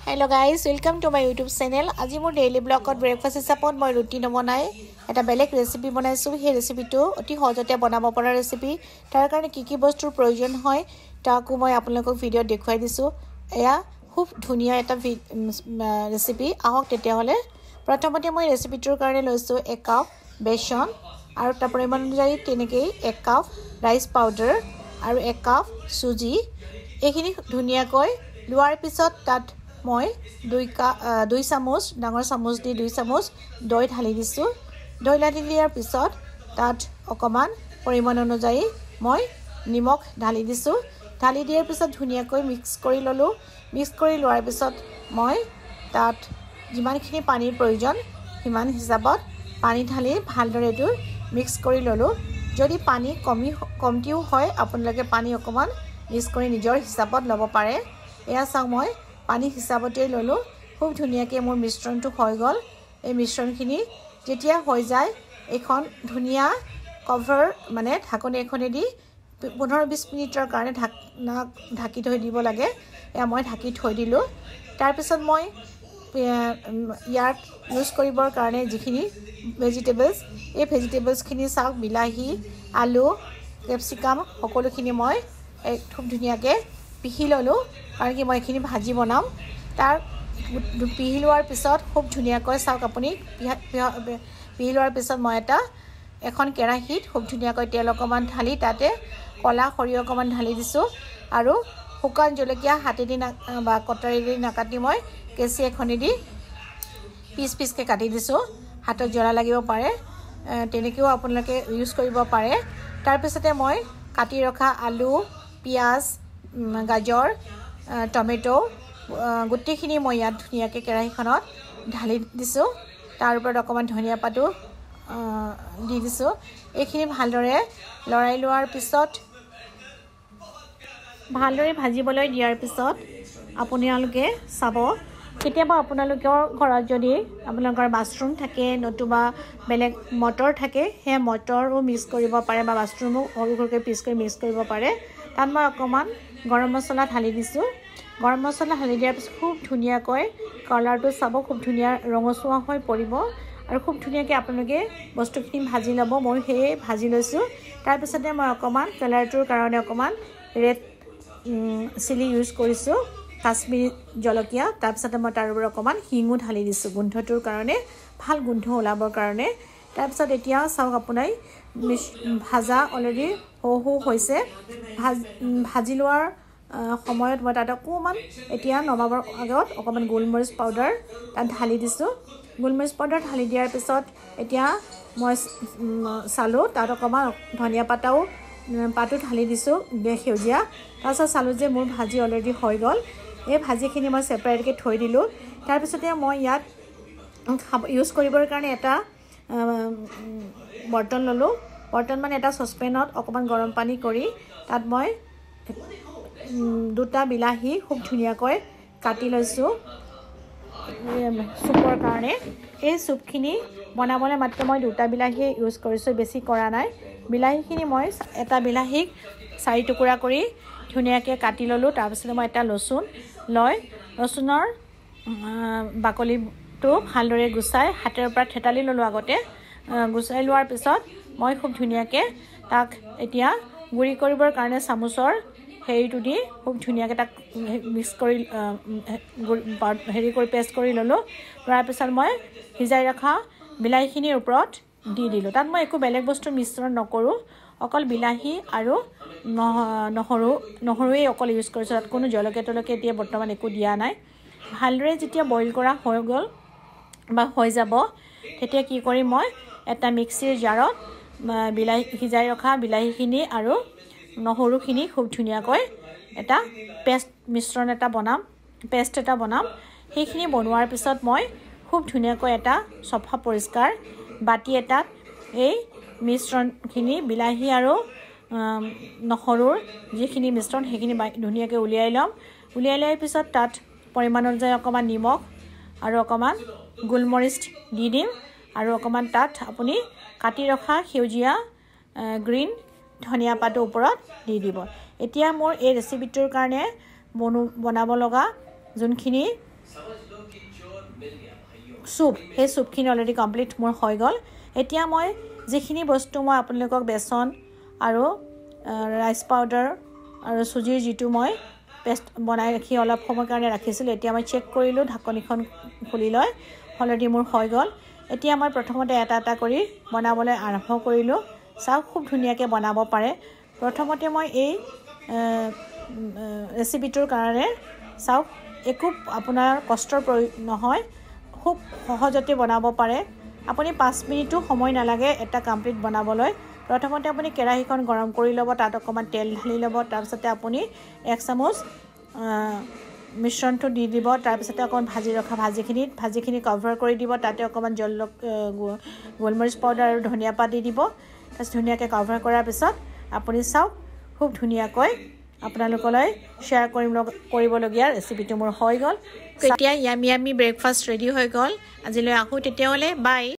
Hello guys, welcome to my YouTube channel. আজি মোৰ daily ব্লগত breakfast হিচাপত মই ৰুটি নবনাই এটা বেলেগ ৰেচিপি বনাইছো। সেই ৰেচিপিটো অতি সহজতে বনাব পৰা ৰেচিপি। তাৰ কাৰণে কি কি বস্তুৰ প্ৰয়োজন হয় তাকো মই আপোনালোকক ভিডিঅ'ত দেখুৱাই দিছো। এয়া খুব ধুনীয়া এটা ৰেচিপি। আহক তেতিয়া হলে প্ৰথমতে মই ৰেচিপিটোৰ কাৰণে লৈছো 1 কাপ বেসন আৰু তাৰ পৰিমাণ অনুযায়ী তেনেকৈ 1 কাপ ৰাইচ পাউডাৰ আৰু 1 কাপ সুজি। এইখিনি ধুনীয়াকৈ লোৱাৰ পিছত তাত মই 2 চামুচ ডাঙৰ চামুচ দি 2 চামুচ দৈ ঢালি দিছো। দৈ ঢালি দিয়াৰ পিছত তাত অকমান পৰিমাণ অনুযায়ী মই নিমখ ঢালি দিছো। ঢালি দিয়াৰ পিছত ধুনীয়াকৈ মিক্স কৰি ললো। মিক্স কৰি লোৱাৰ পিছত মই তাত যিমানখিনি পানীৰ প্ৰয়োজন সিমান হিচাপত পানী ঢালি ভালদৰে এইটো মিক্স কৰি ললো। যদি পানী কমটিও হয় আপোনালোকে পানী অকমান মিক্স কৰি নিজৰ হিচাপত ল'ব পাৰে। এয়া চাও মই পানী হিচাপতে ললো। খুব ধুনীয়াকৈ মোৰ মিশ্ৰণটো হৈ গল। এই মিশ্ৰণখিনি যেতিয়া হৈ যায় এখন ধুনীয়া কভাৰ মানে ঢাকনি এখনেদি 15-20 মিনিটৰ কাৰণে ঢাকি থৈ দিব লাগে। এয়া মই ঢাকি থৈ দিলো। তাৰ পিছত মই ইয়াত ইউজ কৰিবৰ কাৰণে যিখিনি ভেজিটেবলছ এই ভেজিটেবলছখিনি চাওক বিলাহী আলু কেপচিকাম সকলোখিনি মই খুব ধুনীয়াকৈ পিহি ললো। কাৰণ কি মই এইখিনি ভাজি বনাম। তাৰ পিহি লোৱাৰ পিছত খুব ধুনীয়াকৈ চাওক আপুনি পিহি লোৱাৰ পিছত মই এখন কেৰাহীত খুব ধুনীয়াকৈ তেল অকমান ঢালি তাতে কলা সৰিয়হ অকমান ঢালি দিছো আৰু শুকান জলকীয়া হাতেদি বা কটাৰীৰে নাকাটি মই কেঁচি এখনেদি পিচকে কাটি দিছো। হাতত জ্বলা লাগিব পাৰে তেনেকৈও আপোনালোকে ইউজ কৰিব পাৰে। তাৰ পিছতে মই কাটি ৰখা আলু পিয়াজ গাজৰ টমেটো গোটেইখিনি মই ইয়াত ধুনীয়াকৈ কেৰাহীখনত ঢালি দিছো। তাৰ ওপৰত অকমান ধনিয়া পাতো দি দিছো। এইখিনি ভালদৰে লৰাই লোৱাৰ পিছত ভালদৰে ভাজিবলৈ দিয়াৰ পিছত আপোনালোকে চাব কেতিয়াবা আপোনালোকৰ ঘৰত যদি আপোনালোকৰ মাছৰুম থাকে নতুবা বেলেগ মটৰ থাকে সেই মটৰো মিক্স কৰিব পাৰে বা মাছৰুমো সৰু সৰুকৈ পিচ কৰি মিক্স কৰিব পাৰে। তাত মই অকমান গৰম মছলা ঢালি দিছো। গৰম মছলা ঢালি দিয়াৰ পিছত খুব ধুনীয়াকৈ কালাৰটো চাব খুব ধুনীয়া ৰঙচুৱা হৈ পৰিব আৰু খুব ধুনীয়াকৈ আপোনালোকে বস্তুখিনি ভাজি ল'ব। মই সেই ভাজি লৈছো। তাৰ পিছতে মই অকমান কালাৰটোৰ কাৰণে অকমান ৰেড চিলি ইউজ কৰিছো কাশ্মীৰী জলকীয়া। তাৰ পিছতে মই তাৰ ওপৰত অকমান হিঙো ঢালি দিছো গোন্ধটোৰ কাৰণে ভাল গোন্ধ ওলাবৰ কাৰণে। তাৰ পিছত এতিয়া চাওক আপোনাৰ ভাজা অলৰেডি হো হৈছে। ভাজি লোৱাৰ সময়ত মই তাত অকমান এতিয়া নমাবৰ আগত অকমান গোলমৰিচ পাউডাৰ তাত ঢালি দিছো। গোলমৰিচ পাউডাৰ ঢালি দিয়াৰ পিছত এতিয়া মই চালো তাত অকমান ধনিয়া পাতো ঢালি দিছো সেউজীয়া। তাৰপিছত চালো যে মোৰ ভাজি অলৰেডি হৈ গল। এই ভাজিখিনি মই সেপাৰেটকৈ থৈ দিলো। তাৰ পিছতে মই ইয়াত ইউজ কৰিবৰ কাৰণে এটা বৰ্তন ললো। বৰ্তন মানে এটা চচপেনত অকমান গৰম পানী কৰি তাত মই 2টা বিলাহী খুব ধুনীয়াকৈ কাটি লৈছো চুপৰ কাৰণে। এই চুপখিনি বনাবলৈ মাত্ৰ মই 2টা বিলাহী ইউজ কৰিছো বেছি কৰা নাই। বিলাহীখিনি মই এটা বিলাহীক 4 টুকুৰা কৰি ধুনীয়াকৈ কাটি ললো। তাৰ পিছত মই এটা ৰসুনৰ বাকলিটো ভালদৰে গুচাই হাতেৰ পৰা থেতালি ললো। আগতে গুচাই লোৱাৰ পিছত মই খুব ধুনীয়াকৈ তাক এতিয়া গুৰি কৰিবৰ কাৰণে চামুচৰ হেৰিটো দি খুব ধুনীয়াকৈ তাক মিক্স কৰি পেষ্ট কৰি ললো। লোৱাৰ পিছত মই সিজাই ৰখা বিলাহীখিনিৰ ওপৰত দি দিলো। তাত মই একো বেলেগ বস্তু মিশ্ৰণ নকৰো। অকল বিলাহী আৰু নহৰুৱে অকল ইউজ কৰিছো। তাত কোনো জলকীয়া এতিয়া বৰ্তমান একো দিয়া নাই। ভালদৰে যেতিয়া বইল কৰা হৈ গল বা হৈ যাব তেতিয়া কি কৰিম মই এটা মিক্সিৰ জাৰত সিজাই ৰখা বিলাহীখিনি আৰু নহৰুখিনি খুব ধুনীয়াকৈ এটা মিশ্ৰণ এটা বনাম। সেইখিনি বনোৱাৰ পিছত মই খুব ধুনীয়াকৈ এটা চফা পৰিষ্কাৰ বাটি এটাত এই মিশ্ৰণখিনি বিলাহী আৰু নহৰুৰ যিখিনি মিশ্ৰণ সেইখিনি ধুনীয়াকৈ উলিয়াই ল'ম। উলিয়াই লোৱাৰ পিছত তাত পৰিমাণ অনুযায়ী অকমান নিমখ আৰু অকমান গোলমৰিচ দি দিম আৰু অকমান তাত আপুনি কাটি ৰখা সেউজীয়া গ্ৰীণ ধনিয়া পাতৰ ওপৰত দি দিব। এতিয়া মোৰ এই ৰেচিপিটোৰ কাৰণে বনাব লগা যোনখিনি চুপ সেই চুপখিনি অলৰেডি কমপ্লিট মোৰ হৈ গ'ল এতিয়া মই যিখিনি বস্তু মই আপোনালোকক বেচন আৰু ৰাইচ পাউডাৰ আৰু চুজিৰ যিটো মই পেষ্ট বনাই ৰাখি অলপ সময় কাৰণে ৰাখিছিলোঁ এতিয়া মই চেক কৰিলোঁ ঢাকনিখন খুলি লৈ অলৰেডি মোৰ হৈ গ'ল এতিয়া মই প্ৰথমতে এটা কৰি বনাবলৈ আৰম্ভ কৰিলোঁ চাওক খুব ধুনীয়াকৈ বনাব পাৰে প্ৰথমতে মই এই ৰেচিপিটোৰ কাৰণে চাওক একো আপোনাৰ কষ্টৰ প্ৰয়োজন নহয় খুব সহজতে বনাব পাৰে আপুনি 5 মিনিটো সময় নালাগে এটা কমপ্লিট বনাবলৈ প্ৰথমতে আপুনি কেৰাহীখন গৰম কৰি ল'ব তাত অকমান তেল ঢালি ল'ব তাৰ পিছতে আপুনি 1 চামুচ মিশ্ৰণটো দি দিব তাৰ পিছতে অকমান ভাজিখিনি কভাৰ কৰি দিব তাতে অকমান গোলমৰিচ পাউডাৰ আৰু ধনিয়া পাত দি দিব তাৰপিছত ধুনীয়াকৈ কভাৰ কৰাৰ পিছত আপুনি চাওক খুব ধুনীয়াকৈ আপোনালোকলৈ শ্বেয়াৰ কৰিবলগীয়া ৰেচিপিটো মোৰ হৈ গ'ল এতিয়া ইয়ামি ব্ৰেকফাষ্ট ৰেডি হৈ গ'ল আজিলৈ আহোঁ তেতিয়াহ'লে বাই